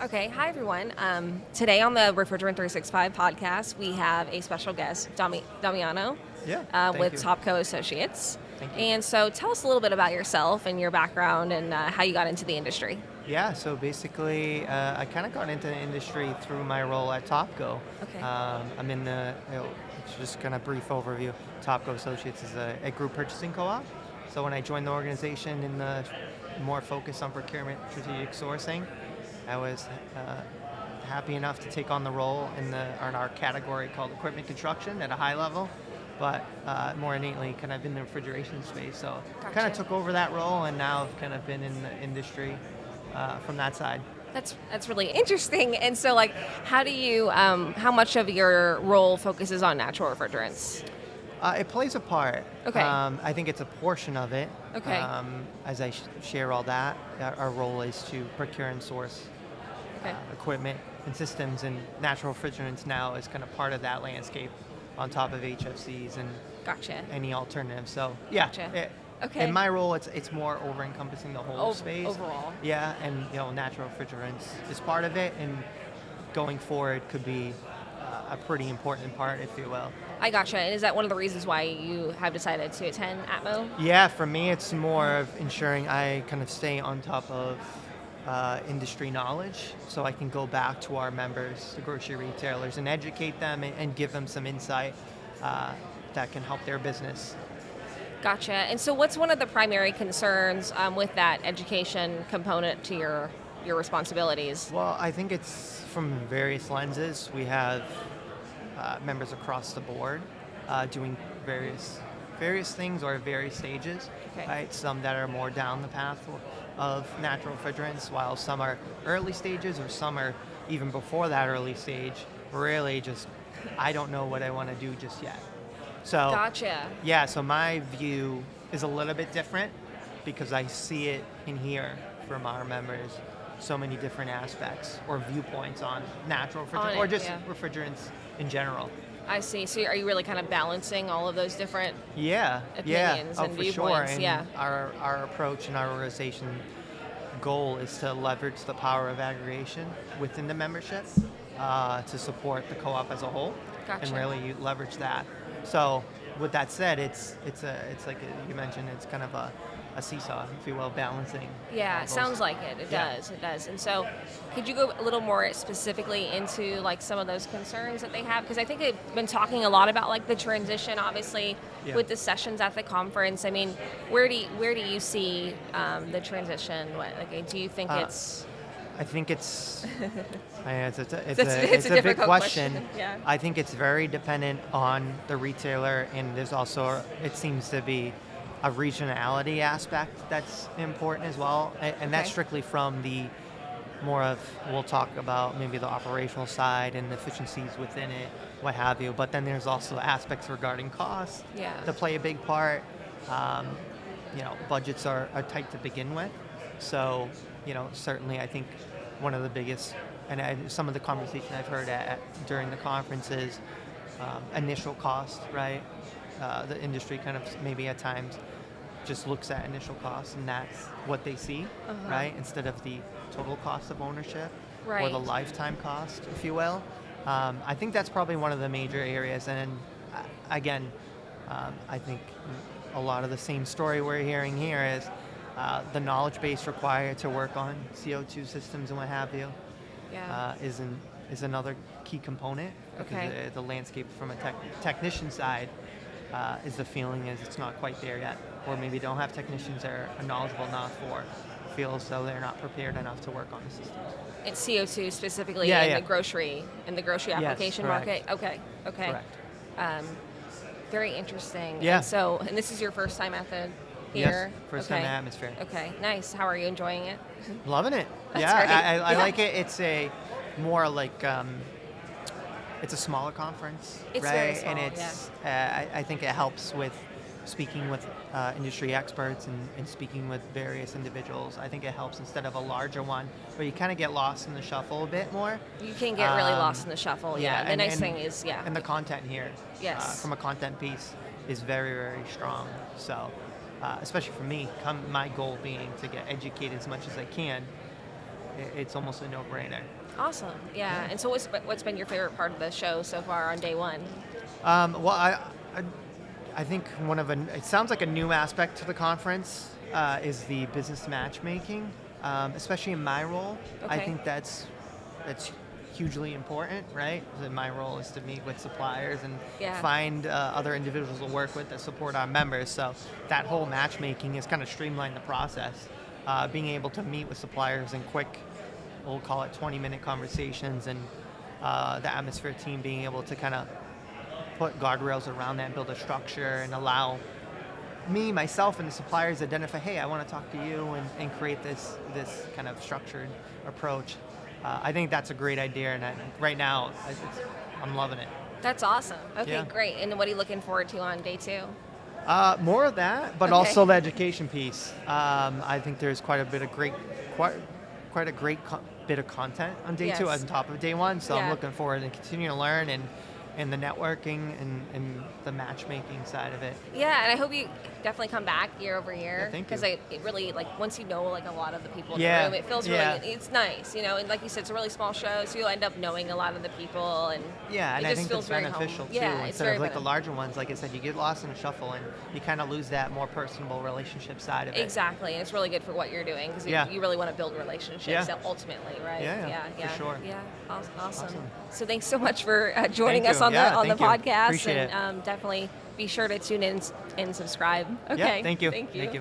Okay, hi everyone. Today on the Refrigerant365 podcast, we have a special guest, Damiano, Yeah, thank with you. Topco Associates. Thank you. And so tell us a little bit about yourself and your background and how you got into the industry. Yeah, so basically, I kind of got into the industry through my role at Topco. Okay. I'm in it's just kind of brief overview. Topco Associates is a group purchasing co-op. So when I joined the organization in the more focus on procurement, strategic sourcing, I was happy enough to take on the role in our category called equipment construction at a high level. But more innately, kind of in the refrigeration space. So kind Gotcha. of took over that role, and now I've kind of been in the industry from that side. That's really interesting. And so, like, how much of your role focuses on natural refrigerants? It plays a part. Okay. I think it's a portion of it. Okay. As I share all that, our role is to procure and source Okay. equipment and systems, and natural refrigerants now is kind of part of that landscape on top of HFCs and Gotcha. any alternatives. So yeah, Gotcha. Okay. in my role, it's more over encompassing the whole space. Overall. Yeah, and natural refrigerants is part of it, and going forward could be a pretty important part, if you will. I gotcha. And is that one of the reasons why you have decided to attend ATMO? Yeah, for me, it's more of ensuring I kind of stay on top of industry knowledge, so I can go back to our members, the grocery retailers, and educate them and give them some insight that can help their business. Gotcha. And so, what's one of the primary concerns with that education component to your responsibilities? Well, I think it's from various lenses. We have members across the board doing various things or at various stages. Okay. Right? Some that are more down the path of natural refrigerants, while some are early stages, or some are even before that early stage. Really, just I don't know what I want to do just yet. So Gotcha. yeah, so my view is a little bit different because I see it and hear from our members so many different aspects or viewpoints on natural refrigerants or just refrigerants in general. I see. So, are you really kind of balancing all of those different Yeah, opinions oh, and for viewpoints? sure. And Yeah. our approach and our organization goal is to leverage the power of aggregation within the membership to support the co-op as a whole, Gotcha. and really leverage that. So, with that said, it's like you mentioned, it's kind of a seesaw, if you will, balancing. Yeah, all it those. sounds like it. It Yeah. does. It does. And so, could you go a little more specifically into like some of those concerns that they have? Because I think they've been talking a lot about like the transition, obviously, Yeah. with the sessions at the conference. I mean, where do you see the transition? Do you think it's I think it's it's It's a a big difficult question. question. Yeah. I think it's very dependent on the retailer, and there's also, it seems to be, a regionality aspect that's important as well, and that's Okay. strictly from the more of, we'll talk about maybe the operational side and the efficiencies within it, what have you. But then there's also aspects regarding costs Yeah. that play a big part. Budgets are tight to begin with, so certainly I think one of the biggest, and some of the conversation I've heard during the conference is initial cost, right? The industry kind of maybe at times just looks at initial costs, and that's what they see, right? Instead of the total cost of ownership or Right. the lifetime cost, if you will. I think that's probably one of the major areas. And again, I think a lot of the same story we're hearing here is the knowledge base required to work on CO2 systems and what have you Yeah. is another key component. Because Okay. the landscape from a technician side is the feeling is it's not quite there yet, or maybe don't have technicians that are knowledgeable enough, or feel as though they're not prepared enough to work on the systems. It's CO2 specifically Yeah, in yeah. the grocery Yes, application correct. market. Okay. Correct. Very interesting. Yeah. And this is your first time at the here? Yes, first time in Atmosphere. Okay, nice. How are you enjoying it? Loving it. That's Yeah, great. I Yeah. like it. It's a more like it's a smaller conference, It's right? very small, and it's I think it helps with speaking with industry experts and speaking with various individuals. I think it helps instead of a larger one where you kind of get lost in the shuffle a bit more. You can get really lost in the shuffle. Yeah. The nice thing is, And the content here, Yes. from a content piece, is very, very strong. So, especially for me, my goal being to get educated as much as I can it's almost a no-brainer. Awesome. Yeah. And so what's been your favorite part of the show so far on day one? Well, I think it sounds like a new aspect to the conference is the business matchmaking, especially in my role. I Okay. think that's hugely important, right? So my role is to meet with suppliers and Yeah. find other individuals to work with that support our members. So that whole matchmaking has kind of streamlined the process. Being able to meet with suppliers in quick, we'll call it 20-minute conversations, and the atmosphere team being able to kind of put guardrails around that, build a structure, and allow me, myself, and the suppliers identify, hey, I want to talk to you, and create this kind of structured approach. I think that's a great idea, and right now, I'm loving it. That's awesome. Okay, Yeah. great. And what are you looking forward to on day two? More of that, but Okay. also the education piece. I think there's quite a bit of bit of content on day two Yes. on top of day one. So Yeah. I'm looking forward to continuing to learn and the networking and the matchmaking side of it. Yeah, and I hope you definitely come back year over year. Yeah, thank you. Because it really, like, once you know, like, a lot of the people in Yeah, the room, it feels yeah. really, it's nice, you know, and like you said, it's a really small show, so you'll end up knowing a lot of the people, and Yeah, and it I just think feels that's very beneficial home. too. Yeah, it's Instead very of like the larger ones, like I said, you get lost in the shuffle and you kind of lose that more personable relationship side of it. Exactly, and it's really good for what you're doing, because Yeah. you really want to build relationships Yeah. ultimately, right? Yeah, for sure. Yeah, awesome. Awesome. So thanks so much for joining Thank us you. on Yeah, the thank you. podcast, Appreciate and definitely be sure to tune in and subscribe. Okay, Yeah, thank you. Thank you. Thank you.